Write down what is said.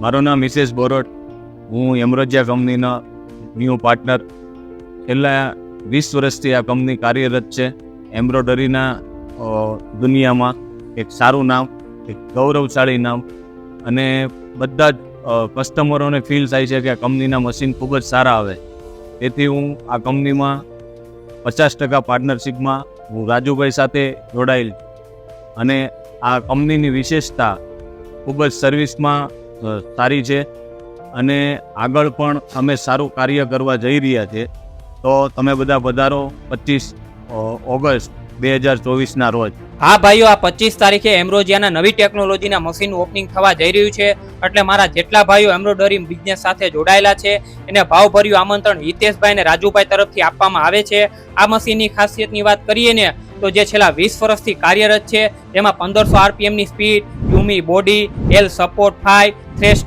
મારું નામ મિસેસ બોરટ. હું એમ્બ્રોજિયા કંપનીના ન્યૂ પાર્ટનર. છેલ્લા 20 વર્ષથી આ કંપની કાર્યરત છે. એમ્બ્રોડરીના દુનિયામાં એક સારું નામ, એક ગૌરવશાળી નામ, અને બધા જ કસ્ટમરોને ફીલ થાય છે કે આ કંપનીના મશીન ખૂબ જ સારા આવે. તેથી હું આ કંપનીમાં 50% પાર્ટનરશિપમાં હું રાજુભાઈ સાથે જોડાયેલ. અને આ કંપનીની વિશેષતા ખૂબ જ સર્વિસમાં સારી છે, અને આગળ પણ અમે સારું કાર્ય કરવા જઈ રહ્યા છીએ. તો તમે બધા પધારો 25 ઓગસ્ટ 2024ના રોજ. હા ભાઈઓ, આ 25 તારીખે એમ્બ્રોજિયાના નવી ટેકનોલોજીના મશીનનું ઓપનિંગ થવા જઈ રહ્યું છે. એટલે મારા જેટલા ભાઈઓ એમ્બ્રોડરી બિઝનેસ સાથે જોડાયેલા છે એને ભાવભર્યું આમંત્રણ હિતેશભાઈ અને રાજુભાઈ તરફથી આપવામાં આવે છે. આ મશીનની ખાસિયતની વાત કરીએ ને તો જે છેલ્લા 20 વર્ષથી કાર્યરત છે, જેમાં 1500 RPMની સ્પીડ, યુમી બોડી, એલ સપોર્ટ 5, થ્રેશ